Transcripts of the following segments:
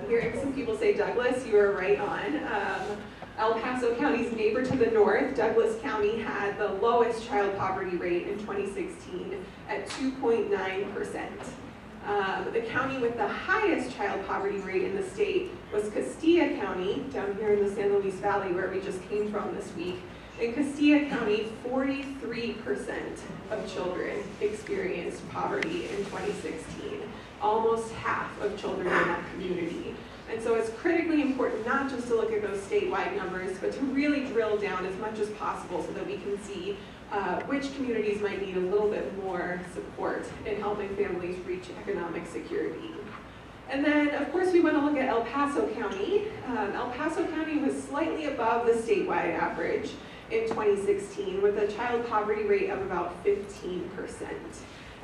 hearing some people say Douglas, you are right on. El Paso County's neighbor to the north, Douglas County, had the lowest child poverty rate in 2016 at 2.9%. The county with the highest child poverty rate in the state was Castilla County, down here in the San Luis Valley where we just came from this week. In Castilla County, 43% of children experienced poverty in 2016, almost half of children in that community. And so it's critically important not just to look at those statewide numbers, but to really drill down as much as possible so that we can see which communities might need a little bit more support in helping families reach economic security. And then, of course, we want to look at El Paso County. El Paso County was slightly above the statewide average in 2016 with a child poverty rate of about 15%.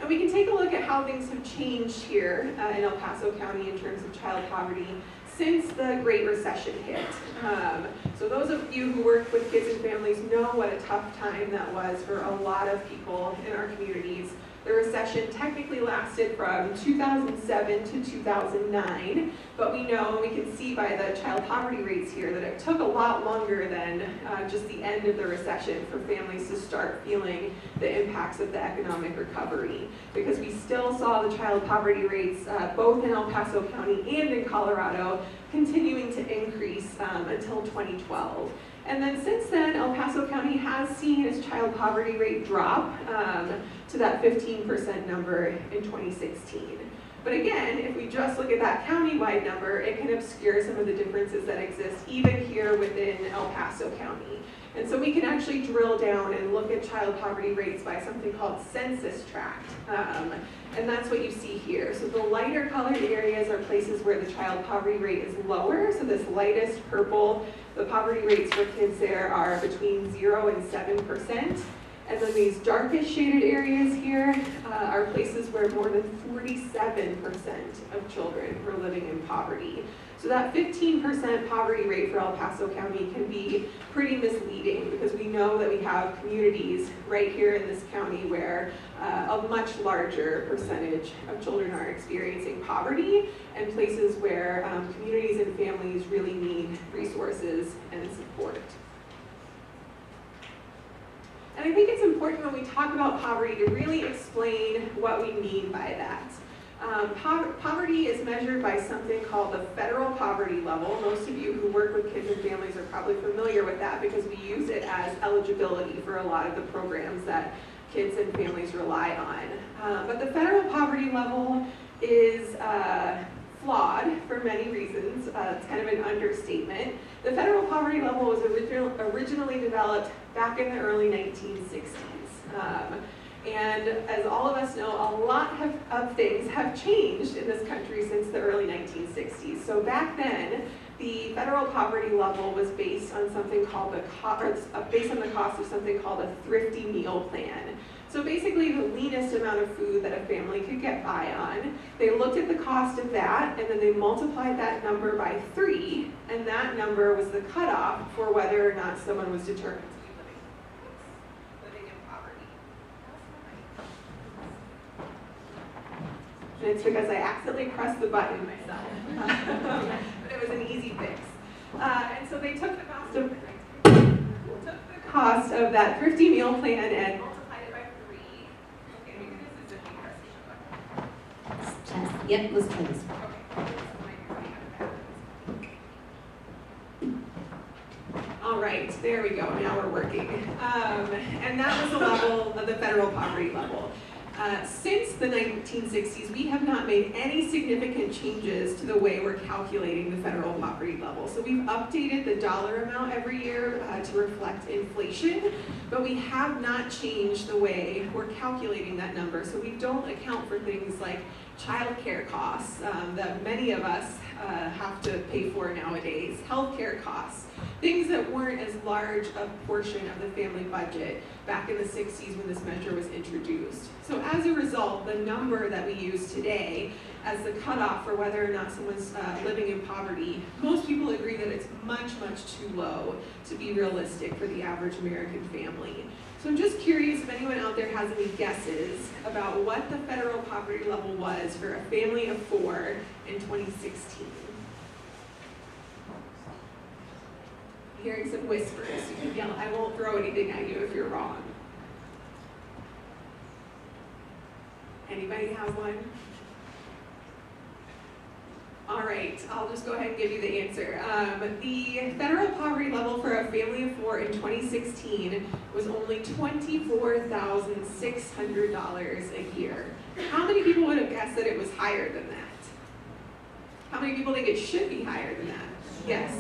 And we can take a look at how things have changed here in El Paso County in terms of child poverty since the Great Recession hit. So those of you who work with kids and families know what a tough time that was for a lot of people in our communities. The recession technically lasted from 2007 to 2009, but we know, we can see by the child poverty rates here, that it took a lot longer than just the end of the recession for families to start feeling the impacts of the economic recovery, because we still saw the child poverty rates both in El Paso County and in Colorado continuing to increase until 2012. And then since then, El Paso County has seen its child poverty rate drop to that 15% number in 2016. But again, if we just look at that county-wide number, it can obscure some of the differences that exist even here within El Paso County. And so we can actually drill down and look at child poverty rates by something called census tract. And that's what you see here. So the lighter colored areas are places where the child poverty rate is lower. So this lightest purple, the poverty rates for kids there are between 0 and 7%. And then these darkest shaded areas here are places where more than 47% of children were living in poverty. So that 15% poverty rate for El Paso County can be pretty misleading, because we know that we have communities right here in this county where a much larger percentage of children are experiencing poverty, and places where communities and families really need resources and support. And I think it's important when we talk about poverty to really explain what we mean by that. Poverty is measured by something called the federal poverty level. Most of you who work with kids and families are probably familiar with that, because we use it as eligibility for a lot of the programs that kids and families rely on. But the federal poverty level is flawed for many reasons. It's kind of an understatement. The federal poverty level was originally developed back in the early 1960s. And as all of us know, a lot of things have changed in this country since the early 1960s. So back then, the federal poverty level was based on something called based on the cost of something called a thrifty meal plan. So basically the leanest amount of food that a family could get by on. They looked at the cost of that, and then they multiplied that number by 3, and that number was the cutoff for whether or not someone was determined to be living in poverty. And it's because I accidentally pressed the button myself. But it was an easy fix. And so they took the cost of that thrifty meal plan and multiplied it by 3. Okay, maybe this is a press. Yep, let's try this. All right, there we go. Now we're working. And that was the level of the federal poverty level. Since the 1960s, we have not made any significant changes to the way we're calculating the federal poverty level. So we've updated the dollar amount every year to reflect inflation, but we have not changed the way we're calculating that number. So we don't account for things like childcare costs that many of us have to pay for nowadays, healthcare costs, things that weren't as large a portion of the family budget back in the 60s when this measure was introduced. So as a result, the number that we use today as the cutoff for whether or not someone's living in poverty, most people agree that it's much, much too low to be realistic for the average American family. So I'm just curious if anyone out there has any guesses about what the federal poverty level was for a family of 4 in 2016. hearing some whispers. You can yell. I won't throw anything at you if you're wrong. Anybody have one? All right, I'll just go ahead and give you the answer. The federal poverty level for a family of 4 in 2016 was only $24,600 a year. How many people would have guessed that it was higher than that? How many people think it should be higher than that? Yes,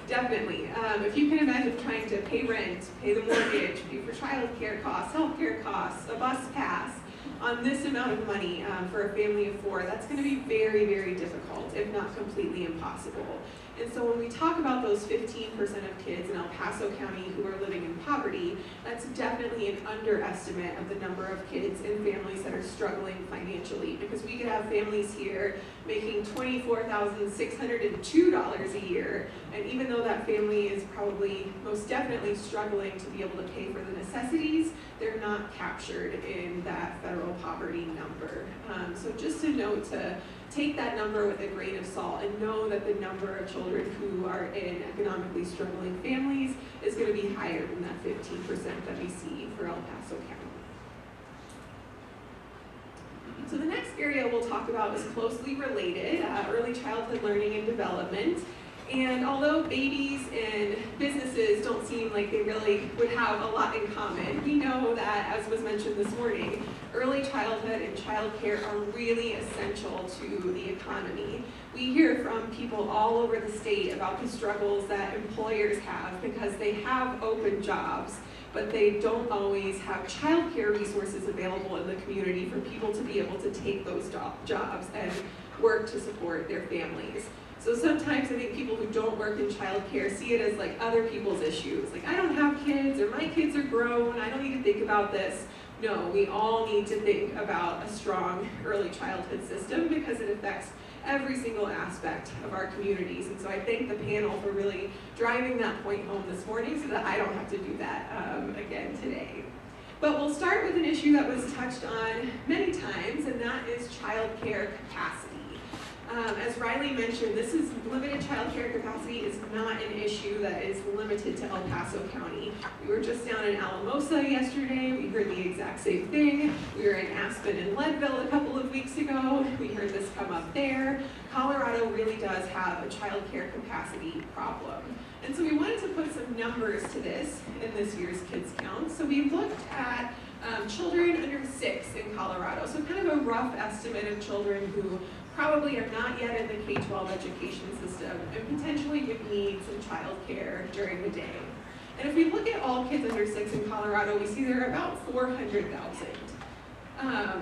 definitely. If you can imagine trying to pay rent, pay the mortgage, pay for childcare costs, healthcare costs, a bus pass, on this amount of money for a family of 4, that's going to be very, very difficult, if not completely impossible. And so when we talk about those 15% of kids in El Paso County who are living in poverty, that's definitely an underestimate of the number of kids and families that are struggling financially, because we could have families here making $24,602 a year, and even though that family is probably most definitely struggling to be able to pay for the necessities, they're not captured in that federal poverty number. So just a note to take that number with a grain of salt and know that the number of children who are in economically struggling families is going to be higher than that 15% that we see for El Paso County. So the next area we'll talk about is closely related, early childhood learning and development. And although babies and businesses don't seem like they really would have a lot in common, we know that, as was mentioned this morning, early childhood and childcare are really essential to the economy. We hear from people all over the state about the struggles that employers have because they have open jobs, but they don't always have childcare resources available in the community for people to be able to take those jobs and work to support their families. So sometimes I think people who don't work in childcare see it as like other people's issues. Like, I don't have kids, or my kids are grown, I don't need to think about this. No, we all need to think about a strong early childhood system because it affects every single aspect of our communities. And so I thank the panel for really driving that point home this morning so that I don't have to do that again today. But we'll start with an issue that was touched on many times, and that is childcare capacity. As Riley mentioned, this is limited childcare capacity is not an issue that is limited to El Paso County. We were just down in Alamosa yesterday. We heard the exact same thing. We were in Aspen and Leadville a couple of weeks ago. We heard this come up there. Colorado really does have a childcare capacity problem. And so we wanted to put some numbers to this in this year's Kids Count. So we looked at children under 6 in Colorado. So kind of a rough estimate of children who probably are not yet in the K-12 education system and potentially would need some childcare during the day. And if we look at all kids under 6 in Colorado, we see there are about 400,000.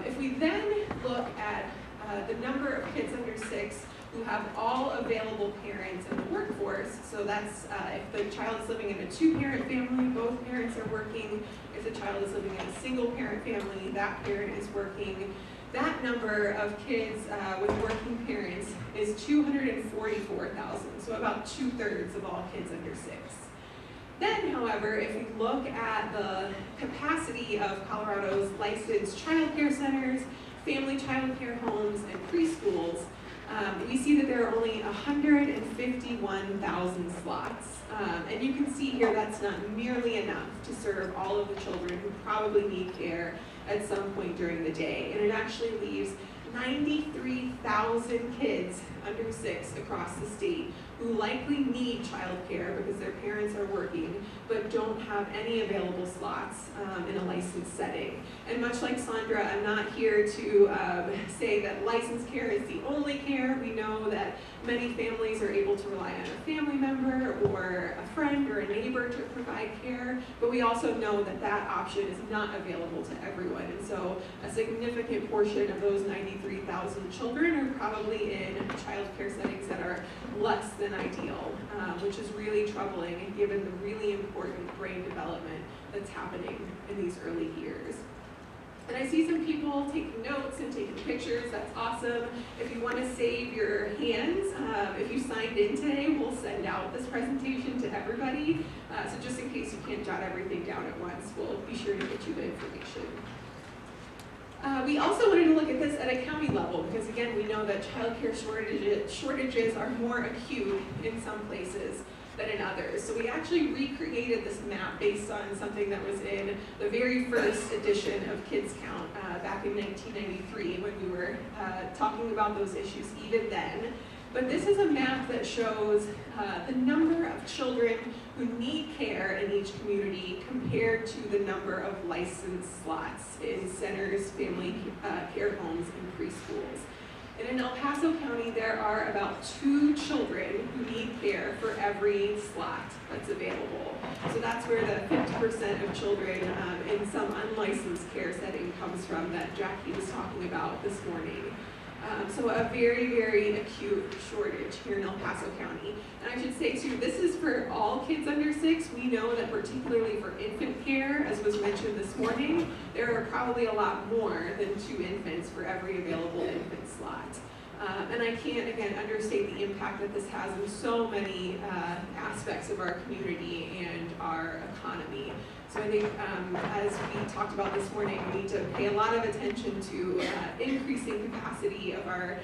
If we then look at the number of kids under 6 who have all available parents in the workforce, so that's if the child is living in a 2-parent family, both parents are working. If the child is living in a single-parent family, that parent is working. That number of kids with working parents is 244,000, so about 2/3 of all kids under 6. Then, however, if we look at the capacity of Colorado's licensed childcare centers, family childcare homes, and preschools, we see that there are only 151,000 slots. And you can see here that's not nearly enough to serve all of the children who probably need care at some point during the day. And it actually leaves 93,000 kids under 6 across the state who likely need childcare because their parents are working, but don't have any available slots in a licensed setting. And much like Sandra, I'm not here to say that licensed care is the only care. We know that many families are able to rely on a family member or a friend or a neighbor to provide care, but we also know that that option is not available to everyone. And so a significant portion of those 93,000 children are probably in childcare settings that are less than ideal, which is really troubling given the really important brain development that's happening in these early years. And I see some people taking notes and taking pictures. That's awesome. If you want to save your hands, if you signed in today, we'll send out this presentation to everybody. So just in case you can't jot everything down at once, we'll be sure to get you the information. We also wanted to look at this at a county level because, again, we know that childcare shortages are more acute in some places. than in others. So we actually recreated this map based on something that was in the very first edition of Kids Count back in 1993 when we were talking about those issues even then. But this is a map that shows the number of children who need care in each community compared to the number of licensed slots in centers, family care homes, and preschools. And in El Paso County, there are about 2 children who need care for every slot that's available. So that's where the 50% of children in some unlicensed care setting comes from that Jackie was talking about this morning. So a very, very acute shortage here in El Paso County. And I should say too, this is for all kids under 6. We know that particularly for infant care, as was mentioned this morning, there are probably a lot more than 2 infants for every available infant slot. And I can't, again, understate the impact that this has in so many aspects of our community and our economy. So I think, as we talked about this morning, we need to pay a lot of attention to increasing capacity of our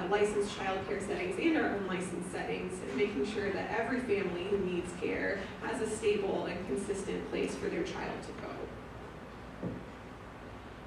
licensed child care settings and our unlicensed settings, and making sure that every family who needs care has a stable and consistent place for their child to go.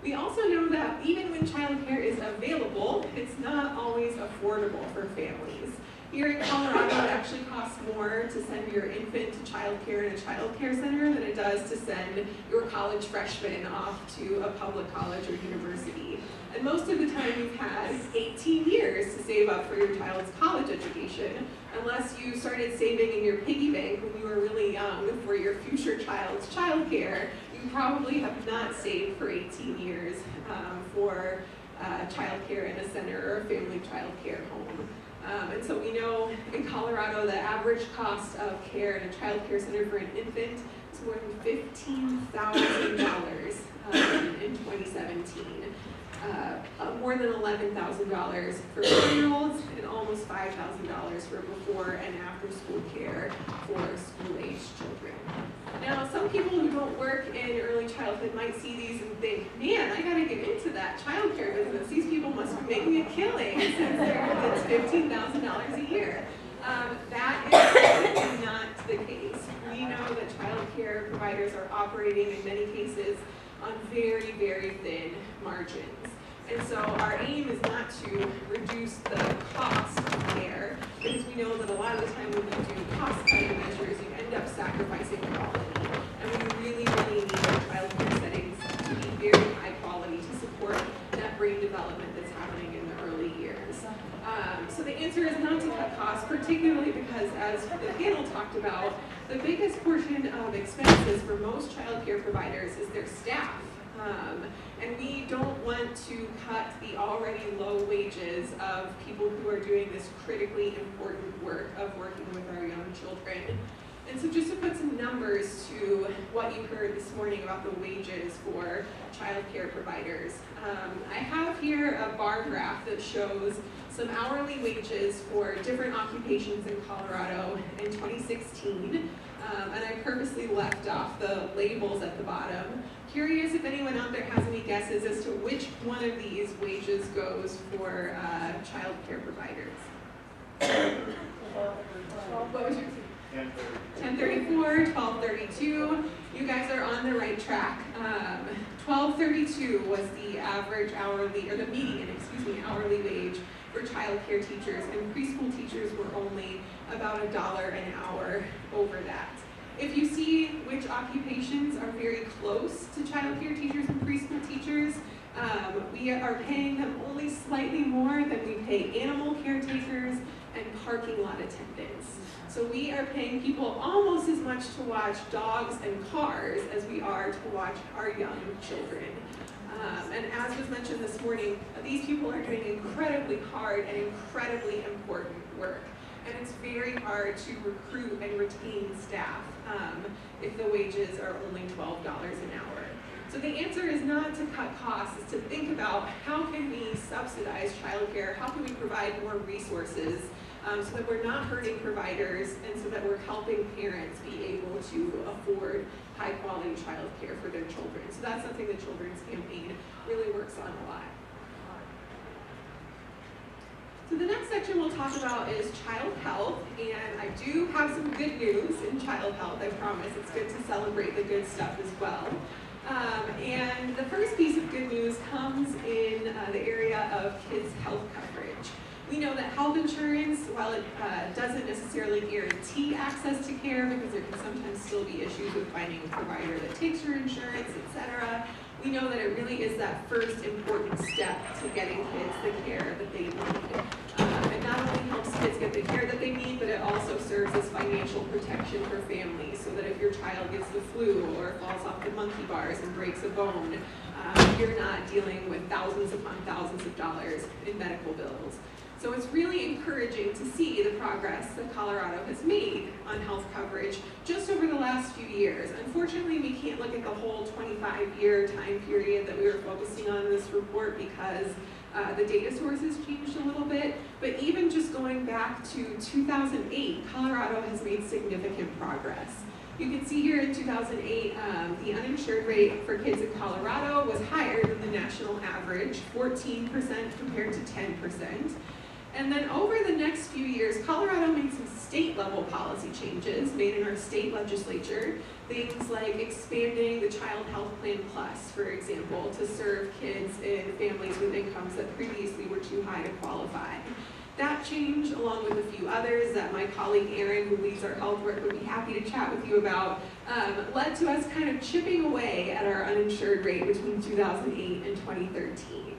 We also know that even when child care is available, it's not always affordable for families. Here in Colorado, it actually costs more to send your infant to child care in a child care center than it does to send your college freshman off to a public college or university. And most of the time you've had 18 years to save up for your child's college education, unless you started saving in your piggy bank when you were really young for your future child's child care. You probably have not saved for 18 years for child care in a center or a family child care home. And so we know in Colorado the average cost of care in a child care center for an infant is more than $15,000 in 2017. More than $11,000 for 4-year-olds and almost $5,000 for before and after school care for school-aged children. Now, some people who don't work in early childhood might see these and think, man, I gotta get into that child care business. These people must be making a killing since it's $15,000 a year. That is not the case. We know that child care providers are operating in many cases on very, very thin margins. And so our aim is not to reduce the cost of care, because we know that a lot of the time when you do cost-cutting measures, you end up sacrificing quality. And we really, really need our child care settings to be very high quality to support that brain development that's happening in the early years. So the answer is not to cut costs, particularly because, as the panel talked about, the biggest portion of expenses for most child care providers is their staff. And we don't want to cut the already low wages of people who are doing this critically important work of working with our young children. And so just to put some numbers to what you heard this morning about the wages for child care providers, I have here a bar graph that shows some hourly wages for different occupations in Colorado in 2016. And I purposely left off the labels at the bottom. Curious if anyone out there has any guesses as to which one of these wages goes for child care providers. What was your 1034, 1232. You guys are on the right track. 1232 was the average hourly, or the median, hourly wage for child care teachers, and preschool teachers were only about $1 an hour over that. If you see which occupations are very close to child care teachers and preschool teachers, we are paying them only slightly more than we pay animal caretakers and parking lot attendants. So we are paying people almost as much to watch dogs and cars as we are to watch our young children. And as was mentioned this morning, these people are doing incredibly hard and incredibly important work. And it's very hard to recruit and retain staff if the wages are only $12 an hour. So the answer is not to cut costs, it's to think about how can we subsidize childcare, how can we provide more resources so that we're not hurting providers and so that we're helping parents be able to afford high quality childcare for their children. So that's something the Children's Campaign really works on a lot. So the next section we'll talk about is child health, and I do have some good news in child health, I promise. It's good to celebrate the good stuff as well. And the first piece of good news comes in the area of kids' health coverage. We know that health insurance, while it doesn't necessarily guarantee access to care, because there can sometimes still be issues with finding a provider that takes your insurance, etc., we know that it really is that first important step to getting kids the care that they need. It not only helps kids get the care that they need, but it also serves as financial protection for families, so that if your child gets the flu or falls off the monkey bars and breaks a bone, you're not dealing with thousands upon thousands of dollars in medical bills. So it's really encouraging to see the progress that Colorado has made on health coverage just over the last few years. Unfortunately, we can't look at the whole 25-year time period that we were focusing on in this report because the data sources changed a little bit. But even just going back to 2008, Colorado has made significant progress. You can see here in 2008, the uninsured rate for kids in Colorado was higher than the national average, 14% compared to 10%. And then over the next few years, Colorado made some state-level policy changes made in our state legislature. Things like expanding the Child Health Plan Plus, for example, to serve kids in families with incomes that previously were too high to qualify. That change, along with a few others that my colleague Erin, who leads our health work, would be happy to chat with you about, led to us kind of chipping away at our uninsured rate between 2008 and 2013.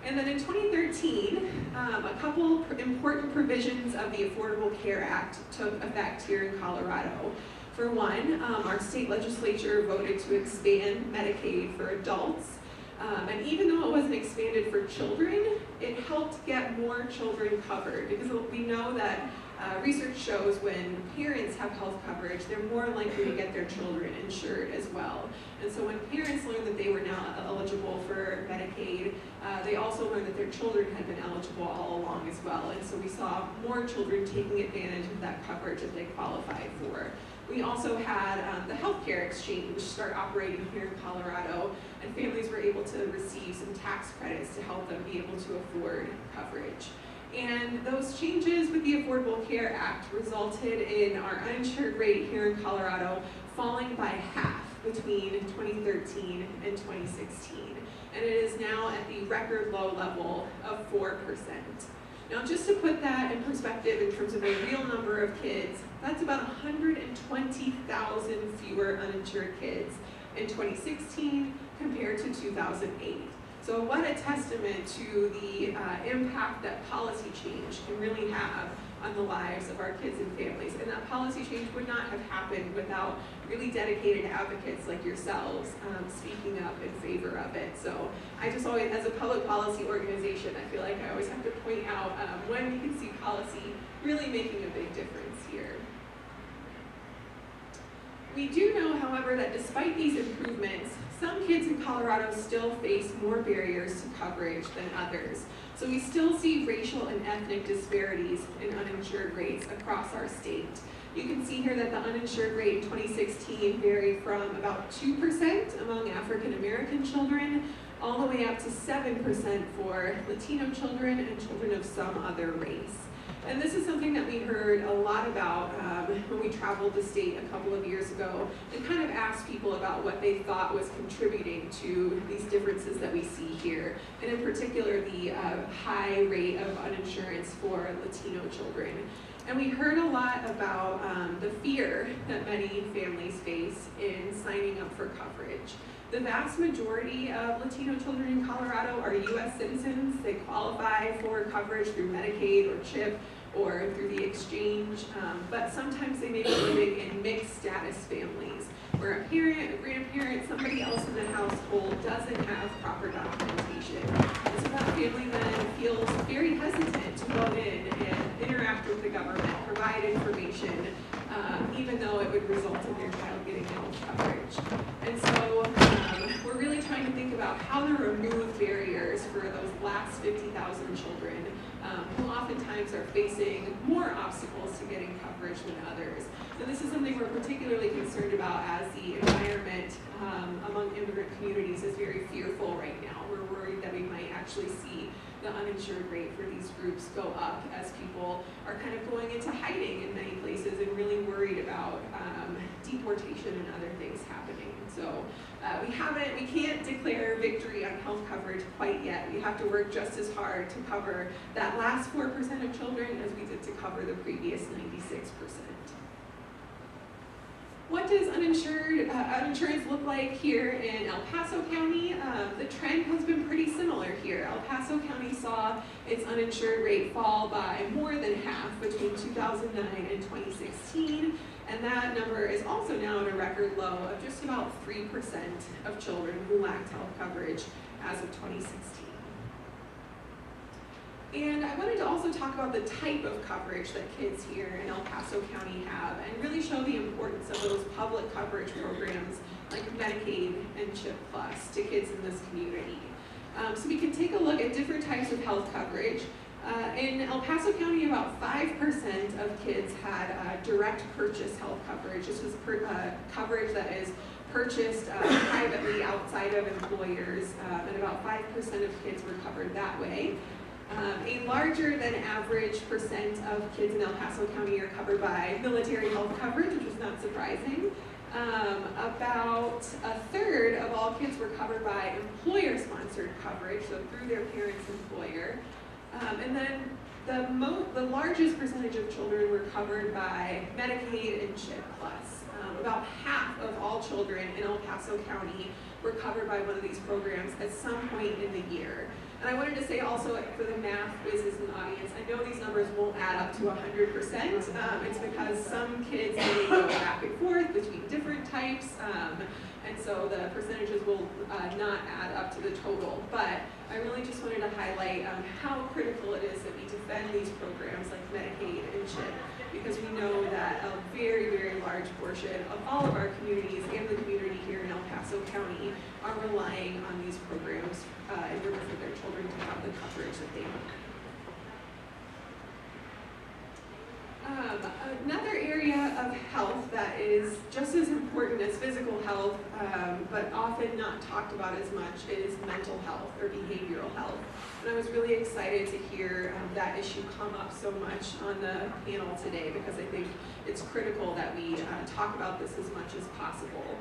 And then in 2013, a couple important provisions of the Affordable Care Act took effect here in Colorado. For one, our state legislature voted to expand Medicaid for adults. And even though it wasn't expanded for children, it helped get more children covered, because we know that research shows when parents have health coverage, they're more likely to get their children insured as well. And so when parents learned that they were now eligible for Medicaid, they also learned that their children had been eligible all along as well. And so we saw more children taking advantage of that coverage that they qualified for. We also had the healthcare exchange start operating here in Colorado, and families were able to receive some tax credits to help them be able to afford coverage. And those changes with the Affordable Care Act resulted in our uninsured rate here in Colorado falling by half between 2013 and 2016. And it is now at the record low level of 4%. Now, just to put that in perspective in terms of a real number of kids, that's about 120,000 fewer uninsured kids in 2016 compared to 2008. So what a testament to the impact that policy change can really have on the lives of our kids and families. And that policy change would not have happened without really dedicated advocates like yourselves speaking up in favor of it. So I just always, as a public policy organization, I feel like I always have to point out when we can see policy really making a big difference here. We do know, however, that despite these improvements, some kids in Colorado still face more barriers to coverage than others. So we still see racial and ethnic disparities in uninsured rates across our state. You can see here that the uninsured rate in 2016 varied from about 2% among African American children, all the way up to 7% for Latino children and children of some other race. And this is something that we heard a lot about when we traveled the state a couple of years ago and kind of asked people about what they thought was contributing to these differences that we see here, and in particular the high rate of uninsurance for Latino children. And we heard a lot about the fear that many families face in signing up for coverage. The vast majority of Latino children in Colorado are U.S. citizens. They qualify for coverage through Medicaid or CHIP or through the exchange, but sometimes they may be living in mixed status families where a parent, a grandparent, somebody else in the household doesn't have proper documentation. And so that family then feels very hesitant to go in and interact with the government, provide information, even though it would result in their child getting health coverage. And so we're really trying to think about how to remove barriers for those last 50,000 children who oftentimes are facing more obstacles to getting coverage than others. And this is something we're particularly concerned about as the environment among immigrant communities is very fearful right now. We're worried that we might actually see the uninsured rate for these groups go up as people are kind of going into hiding in many places and really worried about deportation and other things happening. So we can't declare victory on health coverage quite yet. We have to work just as hard to cover that last 4% of children as we did to cover the previous 96%. What does uninsurance look like here in El Paso County? The trend has been pretty similar here. El Paso County saw its uninsured rate fall by more than half between 2009 and 2016, and that number is also now at a record low of just about 3% of children who lacked health coverage as of 2016. And I wanted to also talk about the type of coverage that kids here in El Paso County have and really show the importance of those public coverage programs like Medicaid and CHIP Plus to kids in this community. So we can take a look at different types of health coverage. In El Paso County, about 5% of kids had direct purchase health coverage. This was coverage that is purchased privately outside of employers, and about 5% of kids were covered that way. A larger than average percent of kids in El Paso County are covered by military health coverage, which is not surprising. About a third of all kids were covered by employer-sponsored coverage, so through their parents' employer. And then the largest percentage of children were covered by Medicaid and CHIP Plus. About half of all children in El Paso County were covered by one of these programs at some point in the year. And I wanted to say also for the math whizzes in the audience, I know these numbers won't add up to 100%. It's because some kids may go back and forth between different types, and so the percentages will not add up to the total. But I really just wanted to highlight how critical it is that we defend these programs like Medicaid and CHIP, because we know that a very, very large portion of all of our communities and the community here in El Paso County are relying on these programs in order for their children to have the coverage that they need. Another area of health that is just as important as physical health, but often not talked about as much, is mental health or behavioral health. And I was really excited to hear that issue come up so much on the panel today, because I think it's critical that we talk about this as much as possible.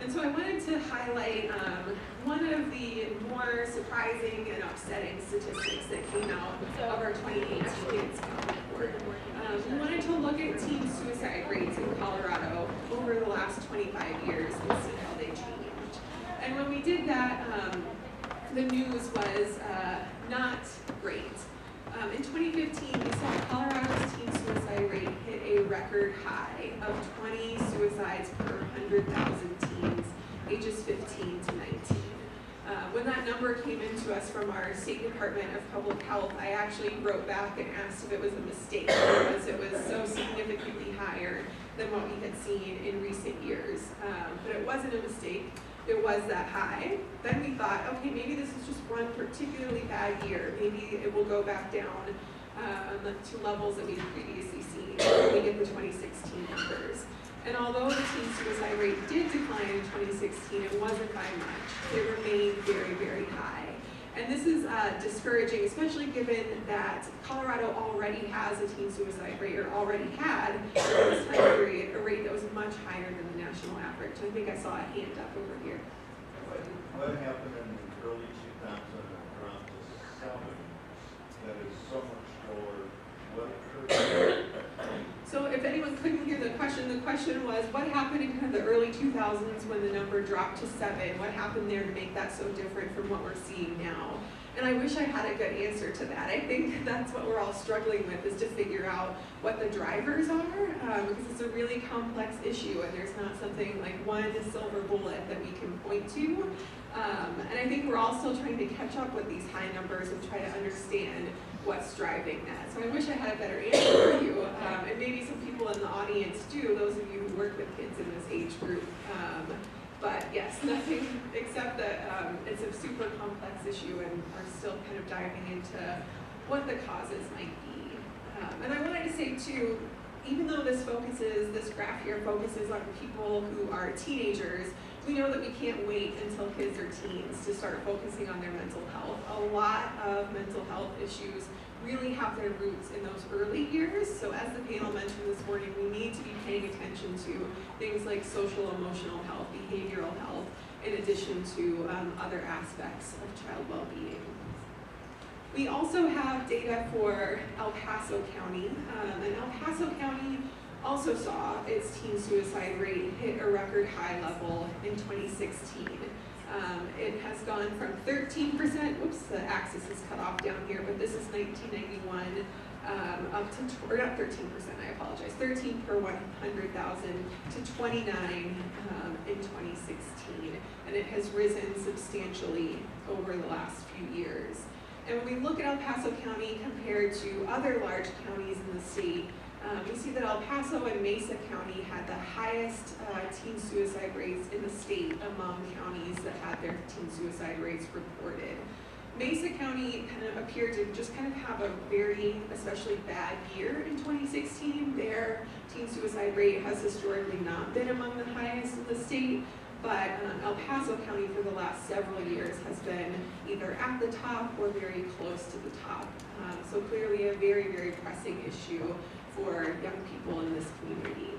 And so I wanted to highlight one of the more surprising and upsetting statistics that came out of our 2018 Kids Count report. We wanted to look at teen suicide rates in Colorado over the last 25 years and see how they changed. And when we did that, the news was not great. In 2015, we saw Colorado's teen suicide rate hit a record high of 20 suicides per 100,000 teens, ages 15 to 19. When that number came into us from our State Department of Public Health, I actually wrote back and asked if it was a mistake, because it was so significantly higher than what we had seen in recent years. But it wasn't a mistake. It was that high. Then we thought, okay, maybe this is just one particularly bad year. Maybe it will go back down to levels that we've previously seen when we get the 2016 numbers. And although the teen suicide rate did decline in 2016, it wasn't by much. It remained very, very high. And this is discouraging, especially given that Colorado already has a teen suicide rate, or already had, in this time period, a rate that was much higher than the national average. I think I saw a hand up over here. What happened in the early 2000s around the 70s that is so much lower? What occurred? So if anyone couldn't hear the question was, what happened in kind of the early 2000s when the number dropped to 7? What happened there to make that so different from what we're seeing now? And I wish I had a good answer to that. I think that's what we're all struggling with, is to figure out what the drivers are, because it's a really complex issue, and there's not something like one silver bullet that we can point to. And I think we're all still trying to catch up with these high numbers and try to understand what's driving that. So I wish I had a better answer for you, and maybe some people in the audience do, those of you who work with kids in this age group. But yes, nothing except that it's a super complex issue, and are still kind of diving into what the causes might be. And I wanted to say too, even though this graph here focuses on people who are teenagers, We know that we can't wait until kids are teens to start focusing on their mental health. A lot of mental health issues really have their roots in those early years. So as the panel mentioned this morning, we need to be paying attention to things like social emotional health, behavioral health, in addition to other aspects of child well-being. We also have data for El Paso County, and El Paso County also saw its teen suicide rate hit a record high level in 2016. It has gone from 13%, whoops, the axis is cut off down here, but this is 1991, up to, or not 13%, I apologize, 13 per 100,000 to 29 in 2016. And it has risen substantially over the last few years. And when we look at El Paso County compared to other large counties in the state, we see that El Paso and Mesa County had the highest teen suicide rates in the state among counties that had their teen suicide rates reported. Mesa County kind of appeared to just kind of have a very especially bad year in 2016. Their teen suicide rate has historically not been among the highest in the state, but El Paso County for the last several years has been either at the top or very close to the top. So clearly a very, very pressing issue for young people in this community.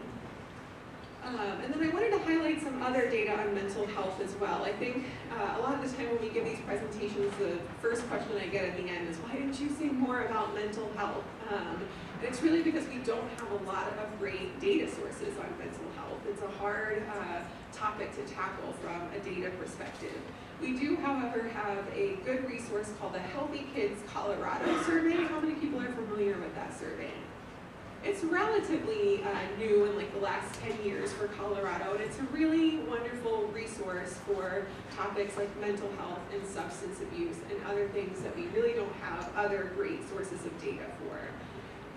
And then I wanted to highlight some other data on mental health as well. I think a lot of the time when we give these presentations, the first question I get at the end is, why didn't you say more about mental health? And it's really because we don't have a lot of great data sources on mental health. It's a hard topic to tackle from a data perspective. We do, however, have a good resource called the Healthy Kids Colorado survey. How many people are familiar with that survey? It's relatively new in like the last 10 years for Colorado, and it's a really wonderful resource for topics like mental health and substance abuse and other things that we really don't have other great sources of data for.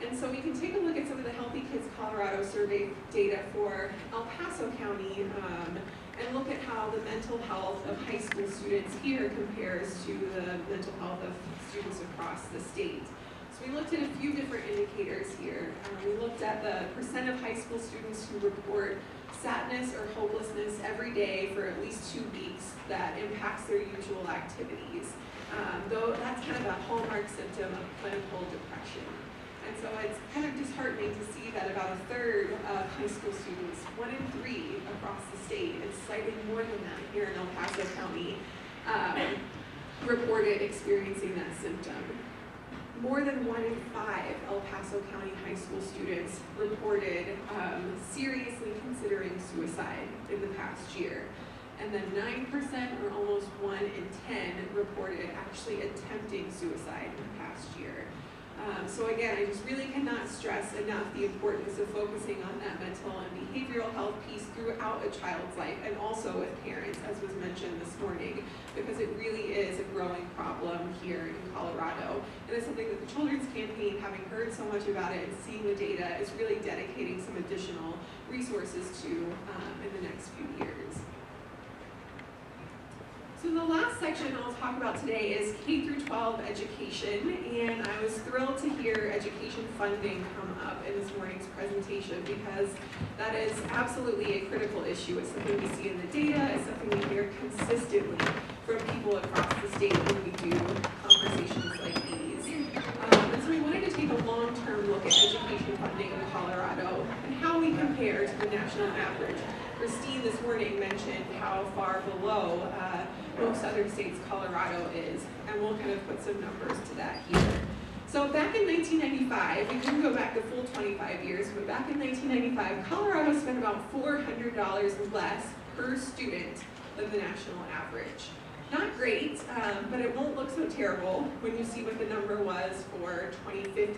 And so we can take a look at some of the Healthy Kids Colorado survey data for El Paso County and look at how the mental health of high school students here compares to the mental health of students across the state. So we looked at a few different indicators here. We looked at the percent of high school students who report sadness or hopelessness every day for at least 2 weeks that impacts their usual activities. Though that's kind of a hallmark symptom of clinical depression. And so it's kind of disheartening to see that about a third of high school students, 1 in 3 across the state, and slightly more than that here in El Paso County, reported experiencing that symptom. More than 1 in 5 El Paso County high school students reported seriously considering suicide in the past year. And then 9%, or almost 1 in 10, reported actually attempting suicide in the past year. So again, I just really cannot stress enough the importance of focusing on that mental and behavioral health piece throughout a child's life, and also with parents, as was mentioned this morning, because it really is a growing problem here in Colorado. And it's something that the Children's Campaign, having heard so much about it and seeing the data, is really dedicating some additional resources to in the next few years. So the last section I'll talk about today is K through 12 education, and I was thrilled to hear education funding come up in this morning's presentation because that is absolutely a critical issue. It's something we see in the data, it's something we hear consistently from people across the state when we do conversations like these. And so we wanted to take a long-term look at education funding in Colorado and how we compare to the national average. Christine this morning mentioned how far below most other states Colorado is, and we'll kind of put some numbers to that here. So back in 1995, we couldn't go back the full 25 years, but back in 1995, Colorado spent about $400 less per student than the national average. Not great, but it won't look so terrible when you see what the number was for 2015,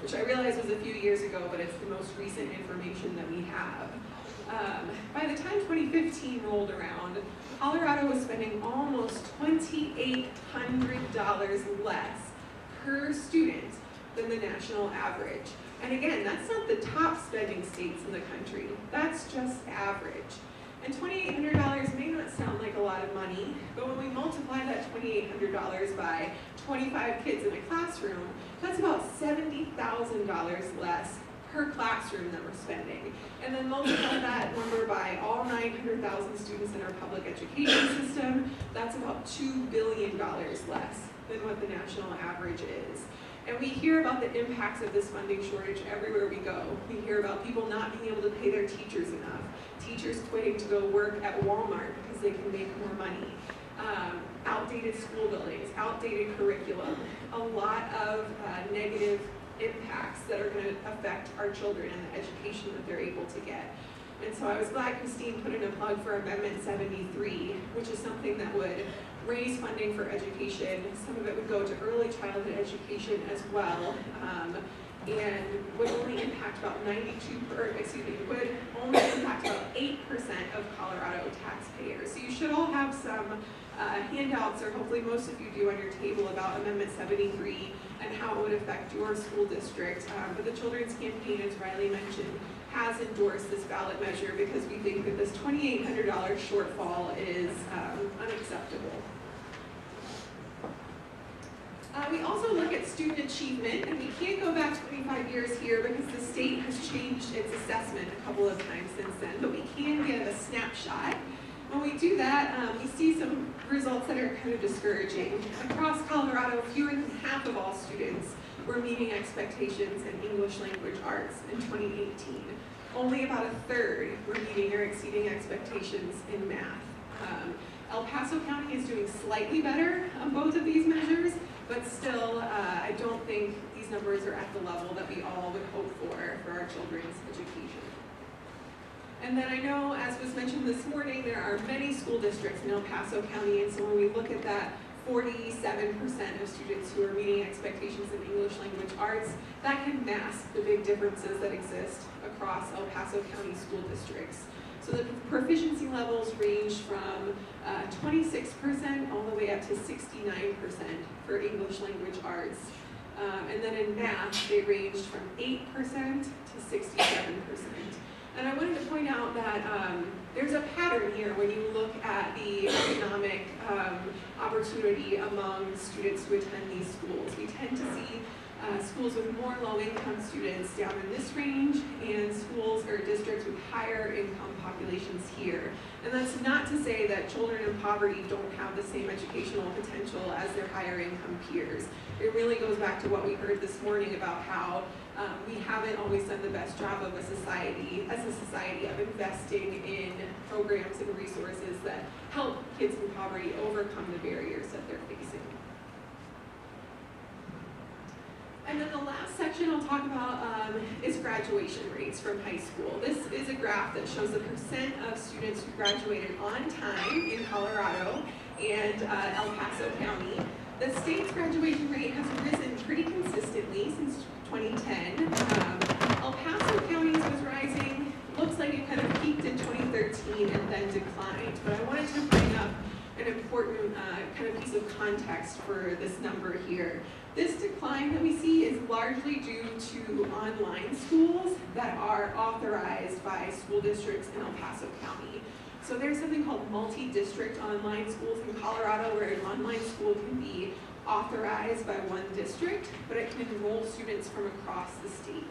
which I realize was a few years ago, but it's the most recent information that we have. By the time 2015 rolled around, Colorado was spending almost $2,800 less per student than the national average. And again, that's not the top spending states in the country. That's just average. And $2,800 may not sound like a lot of money, but when we multiply that $2,800 by 25 kids in a classroom, that's about $70,000 less per classroom that we're spending. And then multiply that number by all 900,000 students in our public education system, that's about $2 billion less than what the national average is. And we hear about the impacts of this funding shortage everywhere we go. We hear about people not being able to pay their teachers enough, teachers quitting to go work at Walmart because they can make more money, outdated school buildings, outdated curriculum, a lot of negative impacts that are going to affect our children and the education that they're able to get. And so I was glad Christine put in a plug for Amendment 73, which is something that would raise funding for education. Some of it would go to early childhood education as well, and would only impact about would only impact about 8% of Colorado taxpayers. So you should all have some handouts, or hopefully most of you do, on your table about Amendment 73 and how it would affect your school district. But the Children's Campaign, as Riley mentioned, has endorsed this ballot measure because we think that this $2,800 shortfall is unacceptable. We also look at student achievement, and we can't go back 25 years here because the state has changed its assessment a couple of times since then, but we can get a snapshot. When we do that, we see some results that are kind of discouraging. Across Colorado, fewer than half of all students were meeting expectations in English language arts in 2018. Only about a third were meeting or exceeding expectations in math. El Paso County is doing slightly better on both of these measures, but still, I don't think these numbers are at the level that we all would hope for our children's education. And then I know, as was mentioned this morning, there are many school districts in El Paso County, and so when we look at that 47% of students who are meeting expectations in English language arts, that can mask the big differences that exist across El Paso County school districts. So the proficiency levels range from 26% all the way up to 69% for English language arts. And then in math, they ranged from 8% to 67%. And I wanted to point out that there's a pattern here when you look at the economic opportunity among students who attend these schools. We tend to see schools with more low-income students down in this range, and schools or districts with higher income populations here. And that's not to say that children in poverty don't have the same educational potential as their higher income peers. It really goes back to what we heard this morning about how we haven't always done the best job of as a society of investing in programs and resources that help kids in poverty overcome the barriers that they're facing. And then the last section I'll talk about is graduation rates from high school. This is a graph that shows the percent of students who graduated on time in Colorado and El Paso County. The state's graduation rate has risen pretty consistently since 2010. El Paso County's was rising. Looks like it kind of peaked in 2013 and then declined. But I wanted to bring up an important kind of piece of context for this number here. This decline that we see is largely due to online schools that are authorized by school districts in El Paso County. So there's something called multi-district online schools in Colorado, where an online school can be authorized by one district, but it can enroll students from across the state.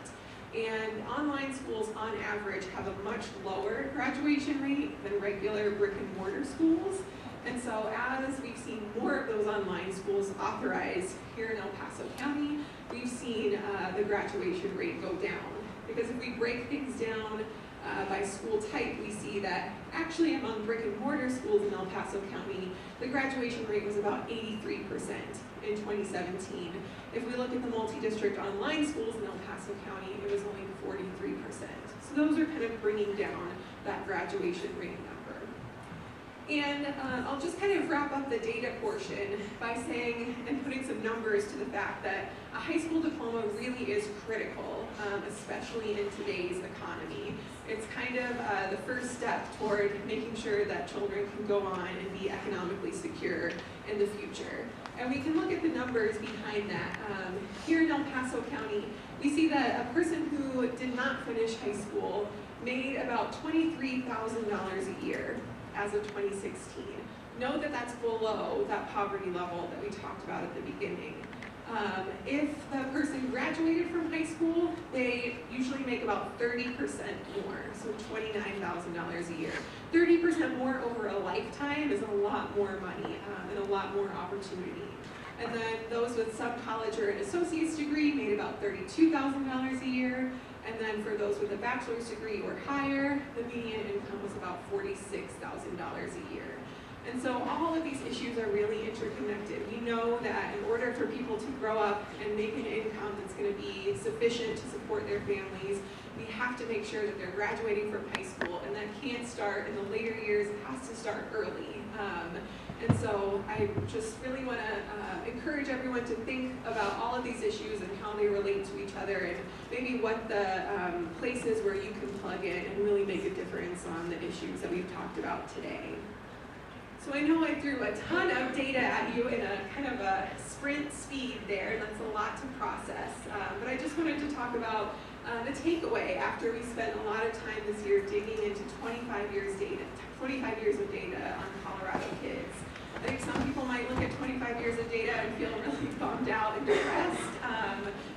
And online schools, on average, have a much lower graduation rate than regular brick and mortar schools. And so as we've seen more of those online schools authorized here in El Paso County, we've seen the graduation rate go down. Because if we break things down by school type, we see that actually among brick and mortar schools in El Paso County, the graduation rate was about 83% in 2017. If we look at the multi-district online schools in El Paso County, it was only 43%. So those are kind of bringing down that graduation rate number. And I'll just kind of wrap up the data portion by saying and putting some numbers to the fact that a high school diploma really is critical, especially in today's economy. It's kind of the first step toward making sure that children can go on and be economically secure in the future. And we can look at the numbers behind that. Here in El Paso County, we see that a person who did not finish high school made about $23,000 a year as of 2016. Note that that's below that poverty level that we talked about at the beginning. If the person graduated from high school, they usually usually make about 30% more, so $29,000 a year. 30% more over a lifetime is a lot more money and a lot more opportunity. And then those with sub-college or an associate's degree made about $32,000 a year. And then for those with a bachelor's degree or higher, the median income was about $46,000 a year. And so all of these issues are really interconnected. We know that in order for people to grow up and make an income that's going to be sufficient to support their families, we have to make sure that they're graduating from high school, and that can't start in the later years, it has to start early. And so I just really want to encourage everyone to think about all of these issues and how they relate to each other, and maybe what the places where you can plug in and really make a difference on the issues that we've talked about today. So I know I threw a ton of data at you in a kind of a sprint speed there. That's a lot to process. But I just wanted to talk about the takeaway after we spent a lot of time this year digging into 25 years of data on Colorado kids. I think some people might look at 25 years of data and feel really bummed out and depressed.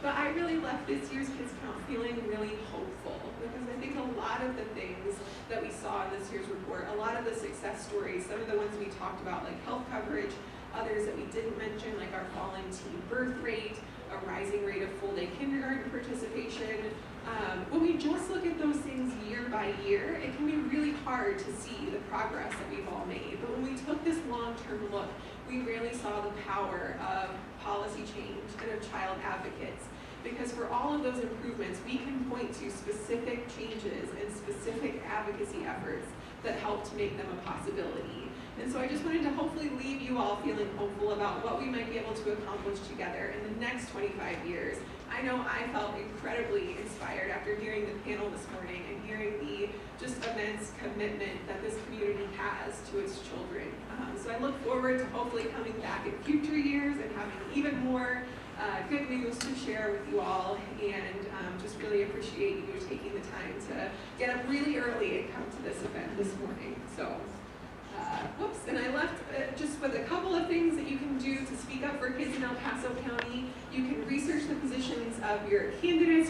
But I really left this year's Kids Count feeling really hopeful, because I think a lot of the things that we saw in this year's report, a lot of the success stories, some of the ones we talked about like health coverage, others that we didn't mention like our falling teen birth rate, a rising rate of full-day kindergarten participation. When we just look at those things year by year, it can be really hard to see the progress that we've all made. But when we took this long-term look, we really saw the power of policy change and of child advocates. Because for all of those improvements, we can point to specific changes and specific advocacy efforts that helped make them a possibility. And so I just wanted to hopefully leave you all feeling hopeful about what we might be able to accomplish together in the next 25 years. I know I felt incredibly inspired after hearing the panel this morning and hearing the just immense commitment that this community has to its children. So I look forward to hopefully coming back in future years and having even more good news to share with you all, and just really appreciate you taking the time to get up really early and come to this event this morning. So. Whoops, and I left just with a couple of things that you can do to speak up for kids in El Paso County. You can research the positions of your candidates.